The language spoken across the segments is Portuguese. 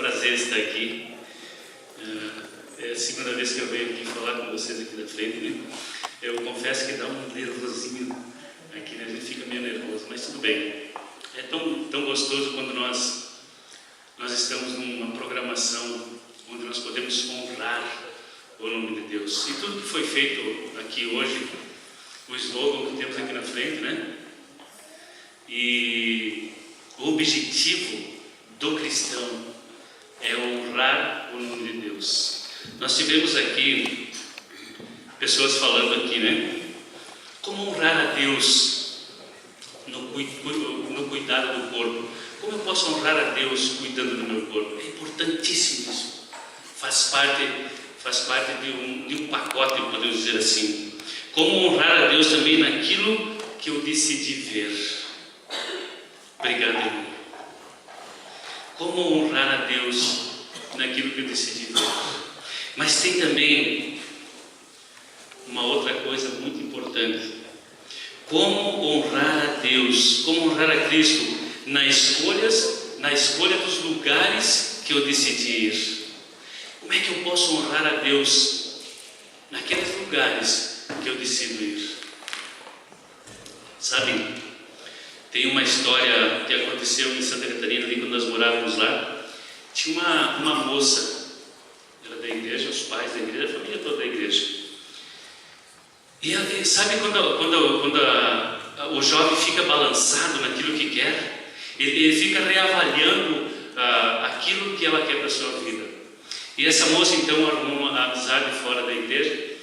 prazer estar aqui. É a segunda vez que eu venho aqui falar com vocês aqui da frente, né? Eu confesso que dá um nervosinho aqui, né? A gente fica meio nervoso, mas tudo bem. É tão gostoso quando nós estamos numa programação onde nós podemos honrar o nome de Deus. E tudo que foi feito aqui hoje, o slogan que temos aqui na frente, né? E o objetivo do cristão é honrar o nome de Deus. Nós tivemos aqui pessoas falando aqui, né? Como honrar a Deus no cuidado do corpo. Como eu posso honrar a Deus cuidando do meu corpo? É importantíssimo isso. Faz parte de um pacote, podemos dizer assim. Como honrar a Deus também naquilo que eu decidi ver. Obrigado, irmão. Como honrar a Deus naquilo que eu decidi ver. Mas tem também uma outra coisa muito importante. Como honrar a Deus, como honrar a Cristo na escolha dos lugares que eu decidi ir. Como é que eu posso honrar a Deus naqueles lugares que eu decido ir? Sabem, tem uma história que aconteceu em Santa Catarina, ali quando nós morávamos lá. Tinha uma moça, era da igreja, os pais da igreja, a família toda da igreja. E ela, sabe quando o jovem fica balançado naquilo que quer? Ele fica reavaliando aquilo que ela quer para a sua vida. E essa moça então arrumou uma amizade fora da igreja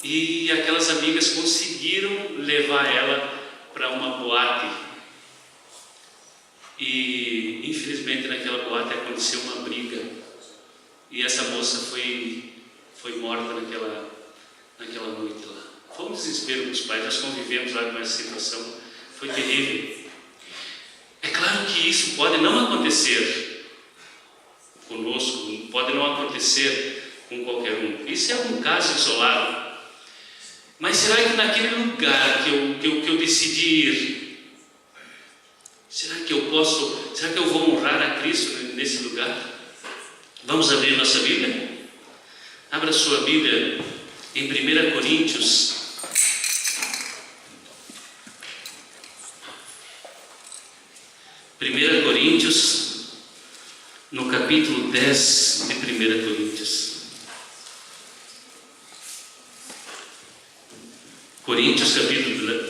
e aquelas amigas conseguiram levar ela para uma boate. E infelizmente naquela boate aconteceu uma briga e essa moça foi morta naquela noite lá. Foi um desespero dos pais, nós convivemos lá com essa situação, foi terrível. É claro que isso pode não acontecer conosco, pode não acontecer com qualquer um. Isso é um caso isolado. Mas será que naquele lugar que eu decidi ir, será que eu vou honrar a Cristo nesse lugar? Vamos abrir nossa Bíblia? Abra sua Bíblia em 1 Coríntios. 1 Coríntios, no capítulo 10 de 1 Coríntios. Coríntios,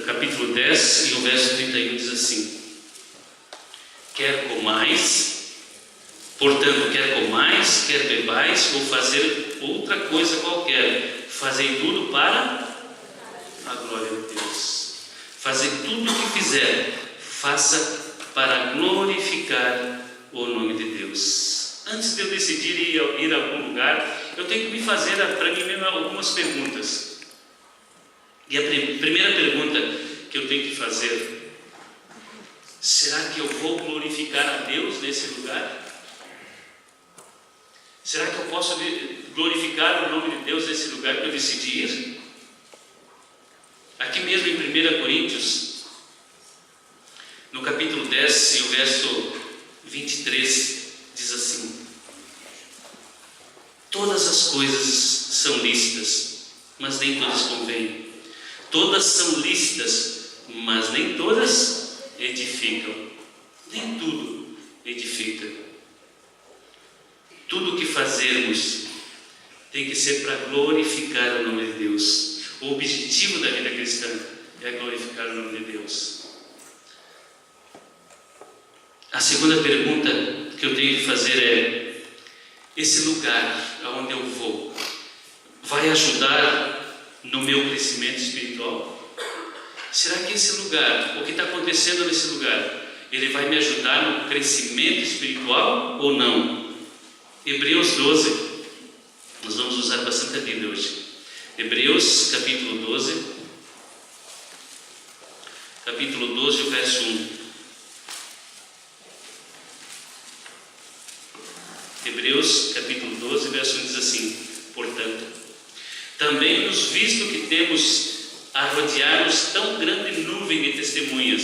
capítulo 10, e o verso 31 diz assim: quer comais, portanto, quer comais, quer bebais, ou fazer outra coisa qualquer, fazei tudo para a glória de Deus. Fazei tudo o que fizer, faça para glorificar o nome de Deus. Antes de eu decidir ir a algum lugar, eu tenho que me fazer para mim mesmo algumas perguntas. E a primeira pergunta que eu tenho que fazer: será que eu vou glorificar a Deus nesse lugar? Será que eu posso glorificar o nome de Deus nesse lugar que eu decidi ir? Aqui mesmo em 1 Coríntios, no capítulo 10 e o verso 23, diz assim: todas as coisas são lícitas, mas nem todas convêm. Todas são lícitas, mas nem todas edificam. Nem tudo edifica. Tudo o que fazermos tem que ser para glorificar o nome de Deus. O objetivo da vida cristã é glorificar o nome de Deus. A segunda pergunta que eu tenho que fazer é: esse lugar aonde eu vou vai ajudar no meu crescimento espiritual? Será que esse lugar, o que está acontecendo nesse lugar, ele vai me ajudar no crescimento espiritual ou não? Hebreus 12, nós vamos usar bastante a Bíblia hoje. Hebreus capítulo 12, o verso 1. Hebreus capítulo 12, verso 1 diz assim: portanto, também nos visto que temos a rodear-nos tão grande nuvem de testemunhas,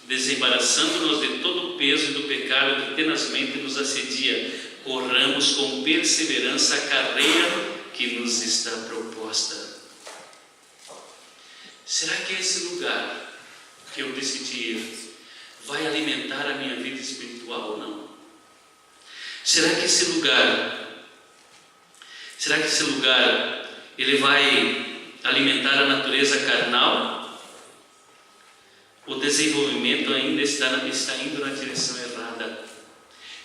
desembaraçando-nos de todo o peso e do pecado que tenazmente nos assedia, corramos com perseverança a carreira que nos está proposta. Será que esse lugar que eu decidi ir vai alimentar a minha vida espiritual ou não? Será que esse lugar ele vai alimentar a natureza carnal? O desenvolvimento ainda está indo na direção errada.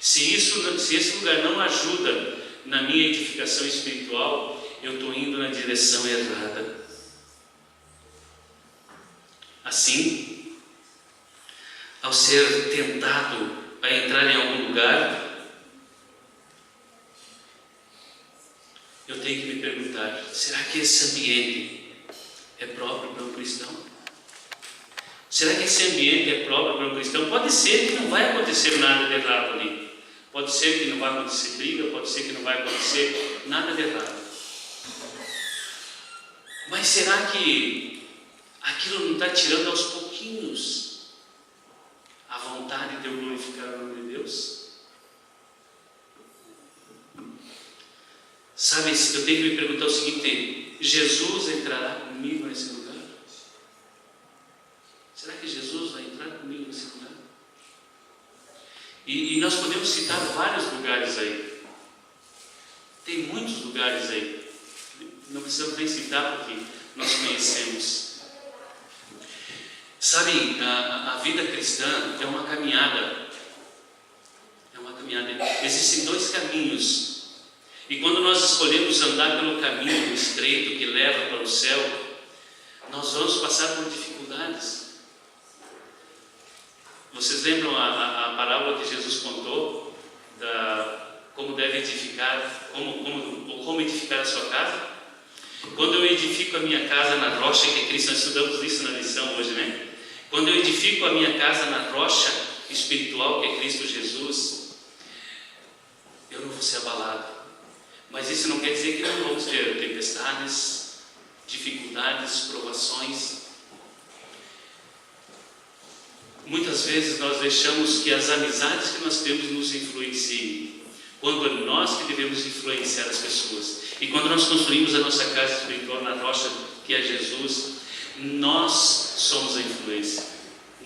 Se esse lugar não ajuda na minha edificação espiritual, eu estou indo na direção errada. Assim, ao ser tentado a entrar em algum lugar, eu tenho que me perguntar: será que esse ambiente é próprio para um cristão? Será que esse ambiente é próprio para um cristão? Pode ser que não vai acontecer nada de errado ali. Pode ser que não vai acontecer briga, pode ser que não vai acontecer nada de errado. Mas será que aquilo não está tirando aos pouquinhos a vontade de eu glorificar o nome de Deus? Sabe, eu tenho que me perguntar o seguinte: Jesus entrará comigo nesse lugar? Será que Jesus vai entrar comigo nesse lugar? E nós podemos citar vários lugares aí. Tem muitos lugares aí. Não precisamos nem citar porque nós conhecemos. Sabe, a vida cristã é uma caminhada. É uma caminhada. Existem dois caminhos. E quando nós escolhemos andar pelo caminho estreito que leva para o céu, nós vamos passar por dificuldades. Vocês lembram a parábola que Jesus contou como deve edificar, como edificar a sua casa? Quando eu edifico a minha casa na rocha, que é Cristo, nós estudamos isso na lição hoje, né? Quando eu edifico a minha casa na rocha espiritual, que é Cristo Jesus, eu não vou ser abalado. Mas isso não quer dizer que não vamos ter tempestades, dificuldades, provações. Muitas vezes nós deixamos que as amizades que nós temos nos influenciem, quando é nós que devemos influenciar as pessoas. E quando nós construímos a nossa casa espiritual na rocha, que é Jesus, nós somos a influência,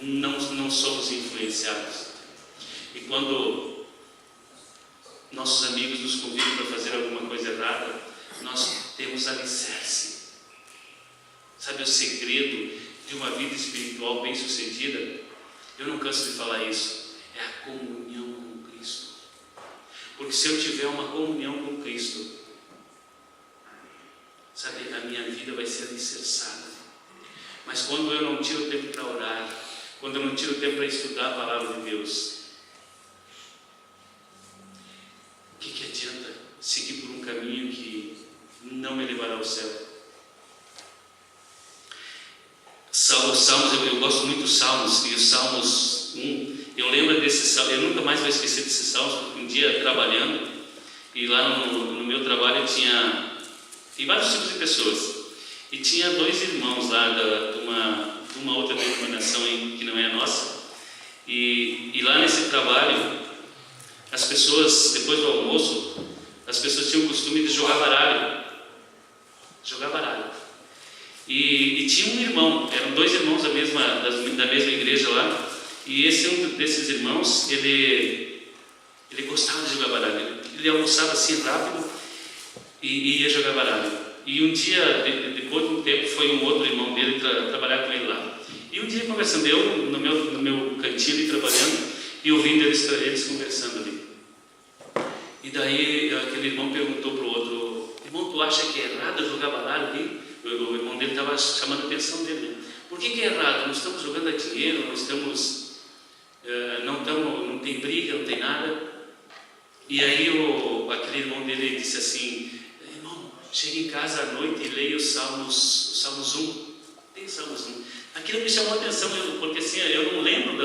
não somos influenciados. E quando nossos amigos nos convidam para fazer alguma coisa errada, nós temos alicerce. Sabe o segredo de uma vida espiritual bem sucedida? Eu não canso de falar isso. É a comunhão com Cristo. Porque se eu tiver uma comunhão com Cristo, sabe, a minha vida vai ser alicerçada. Mas quando eu não tiro tempo para orar, quando eu não tiro tempo para estudar a palavra de Deus, o que adianta seguir por um caminho que não me levará ao céu? Os Salmos, eu gosto muito dos Salmos, e os Salmos 1, eu lembro desse Salmo, eu nunca mais vou esquecer desses Salmos, porque um dia trabalhando, e lá no meu trabalho tem vários tipos de pessoas, e tinha dois irmãos lá de uma outra denominação que não é a nossa, e lá nesse trabalho, as pessoas, depois do almoço, as pessoas tinham o costume de jogar baralho. E tinha um irmão, eram dois irmãos da mesma igreja lá, e um desses irmãos, ele gostava de jogar baralho. Ele almoçava assim rápido e ia jogar baralho. E um dia, depois de um tempo, foi um outro irmão dele trabalhar com ele lá. E um dia conversando, eu no meu cantinho ali trabalhando, e ouvindo eles conversando ali. E daí aquele irmão perguntou para o outro: irmão, tu acha que é errado jogar baralho ali? O irmão dele estava chamando a atenção dele, né? Por que é errado? Não estamos jogando a dinheiro, não tem briga, não tem nada. E aí aquele irmão dele disse assim: irmão, chegue em casa à noite e leia os Salmos 1. Tem Salmos 1. Aquilo me chamou a atenção, porque assim, eu não lembro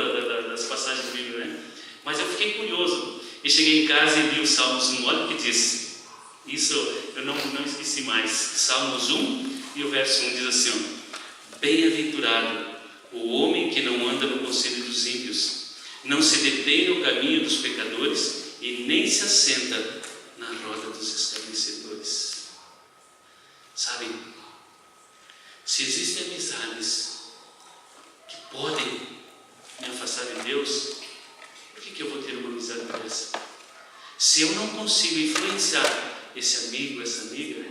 das passagens da Bíblia, né? Mas eu fiquei curioso. E cheguei em casa e li o Salmos 1. Olha o que diz. Isso eu não esqueci mais. Salmos 1 e o verso 1 diz assim: bem-aventurado o homem que não anda no conselho dos ímpios, não se detém no caminho dos pecadores e nem se assenta na roda dos escarnecedores. Sabe, se existem amizades que podem me afastar de Deus, por que eu vou ter uma amizade dessa? Se eu não consigo influenciar esse amigo, essa amiga,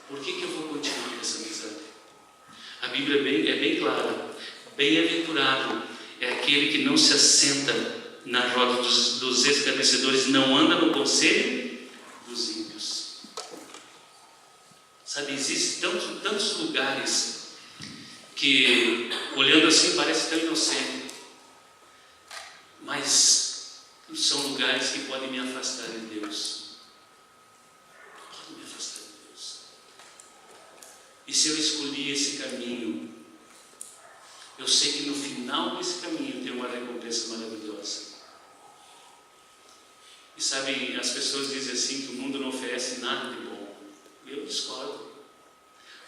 por que eu vou continuar com essa amizade? A Bíblia é bem clara: bem-aventurado é aquele que não se assenta na roda dos escarnecedores, não anda no conselho dos ímpios. Sabe, existem tantos lugares que, olhando assim, parece tão inocente, mas são lugares que podem me afastar de Deus. Podem me afastar de Deus. E se eu escolhi esse caminho, eu sei que no final desse caminho tem uma recompensa maravilhosa. E sabe, as pessoas dizem assim que o mundo não oferece nada de bom. Eu discordo.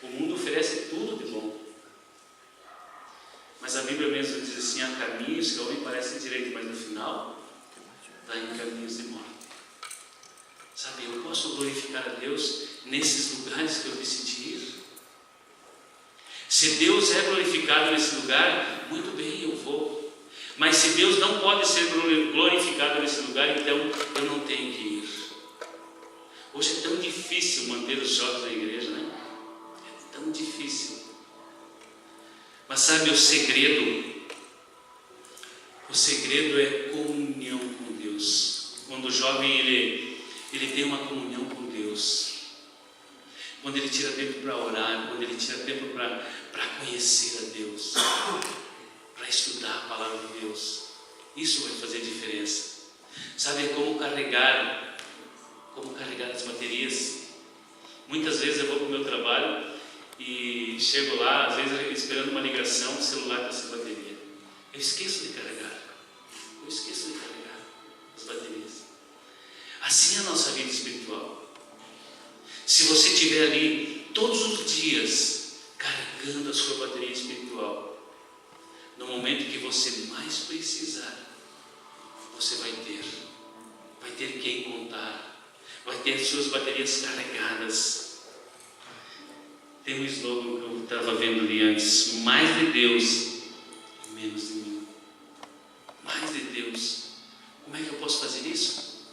O mundo oferece tudo de bom. Mas a Bíblia mesmo diz assim: há caminhos que ao homem parecem direito, mas no final dá em caminhos de morte. Sabe, eu posso glorificar a Deus nesses lugares que eu decidi ir. Se Deus é glorificado nesse lugar, muito bem, eu vou. Mas se Deus não pode ser glorificado nesse lugar, então eu não tenho que ir. Hoje é tão difícil manter os jovens na igreja, né? É tão difícil. Mas sabe, o segredo é comunhão com Deus. Quando o jovem ele tem uma comunhão com Deus, quando ele tira tempo para orar, quando ele tira tempo para conhecer a Deus, para estudar a palavra de Deus, isso vai fazer diferença. Sabe, é como carregar as baterias. Muitas vezes eu vou para o meu trabalho e chego lá, às vezes esperando uma ligação, o celular está sem bateria. Eu esqueço de carregar as baterias. Assim é a nossa vida espiritual. Se você estiver ali todos os dias carregando a sua bateria espiritual, no momento que você mais precisar, você vai ter quem contar, vai ter suas baterias carregadas. Tem um slogan que eu estava vendo ali antes: mais de Deus e menos de mim. Mais de Deus. Como é que eu posso fazer isso?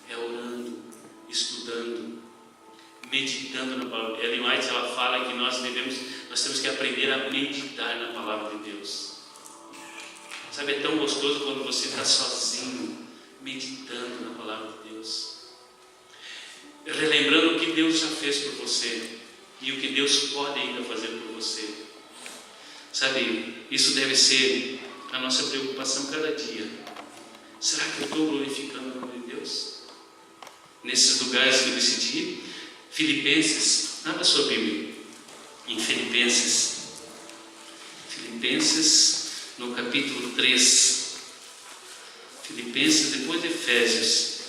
É orando, estudando, meditando na palavra. Ellen White, ela fala que nós temos que aprender a meditar na palavra de Deus. Sabe, é tão gostoso quando você está sozinho, meditando na palavra de Deus, relembrando o que Deus já fez por você e o que Deus pode ainda fazer por você. Sabe, isso deve ser a nossa preocupação cada dia. Será que eu estou glorificando o nome de Deus nesses lugares que eu decidi? Filipenses, abra sua Bíblia em Filipenses no capítulo 3. Filipenses depois de Efésios.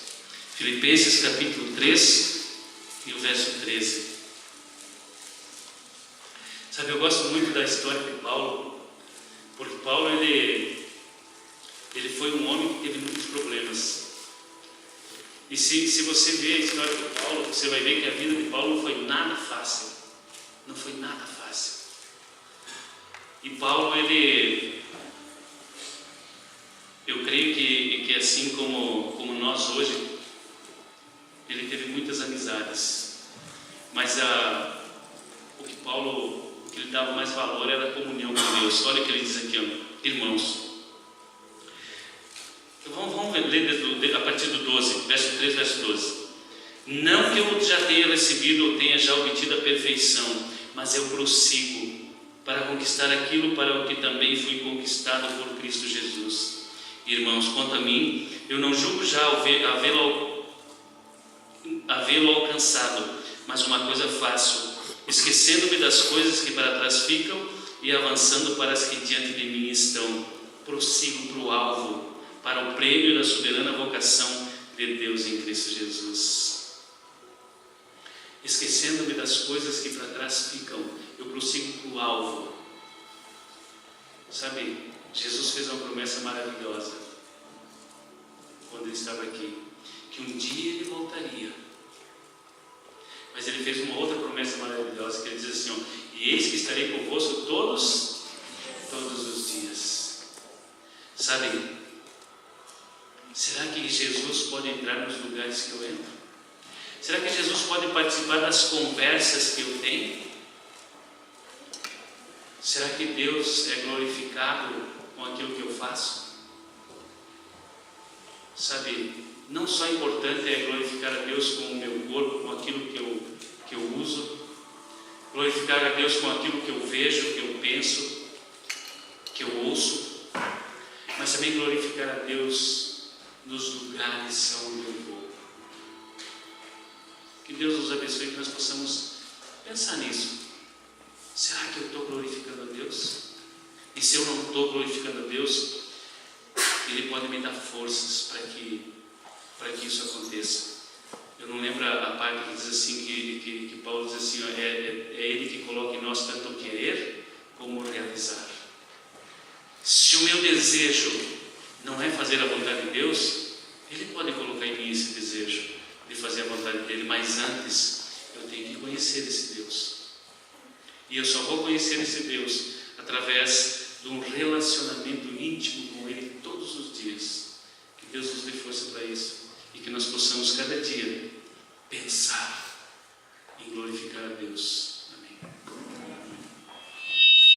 Filipenses capítulo 3 e o verso 13. Sabe, eu gosto muito da história de Paulo, porque Paulo ele foi um homem que teve muitos problemas. E se você ver a história de Paulo, você vai ver que a vida de Paulo não foi nada fácil. Não foi nada fácil. E Paulo, eu creio que assim como nós hoje, ele teve muitas amizades. Mas o que ele dava mais valor era a comunhão com Deus. Olha o que ele diz aqui, ó, irmãos. Vamos ler a partir do 12, verso 3, verso 12. Não que eu já tenha recebido ou tenha já obtido a perfeição, mas eu prossigo para conquistar aquilo para o que também fui conquistado por Cristo Jesus. Irmãos, quanto a mim, eu não julgo já havê-lo alcançado, mas uma coisa faço, esquecendo-me das coisas que para trás ficam e avançando para as que diante de mim estão, prossigo para o alvo, para o prêmio da soberana vocação de Deus em Cristo Jesus. Esquecendo-me das coisas que para trás ficam, eu prossigo para o alvo. Sabe, Jesus fez uma promessa maravilhosa quando ele estava aqui. que um dia Ele voltaria. Mas Ele fez uma outra promessa maravilhosa, que Ele diz assim, ó, e eis que estarei convosco todos os dias. Sabem, será que Jesus pode entrar nos lugares que eu entro? Será que Jesus pode participar das conversas que eu tenho? Será que Deus é glorificado com aquilo que eu faço? Sabe, não só importante é glorificar a Deus com o meu corpo, com aquilo que eu uso, glorificar a Deus com aquilo que eu vejo, que eu penso, que eu ouço, mas também glorificar a Deus nos lugares onde eu vou. Que Deus nos abençoe, que nós possamos pensar nisso. Será que eu estou glorificando a Deus? E se eu não estou glorificando a Deus, Ele pode me dar forças para que isso aconteça. Eu não lembro a parte que diz assim, que Paulo diz assim, ó, é Ele que coloca em nós tanto o querer como o realizar. Se o meu desejo não é fazer a vontade de Deus, Ele pode colocar em mim esse desejo de fazer a vontade dEle, mas antes eu tenho que conhecer esse Deus. E eu só vou conhecer esse Deus através de um relacionamento íntimo com Ele todos os dias. Que Deus nos dê força para isso e que nós possamos cada dia pensar em glorificar a Deus.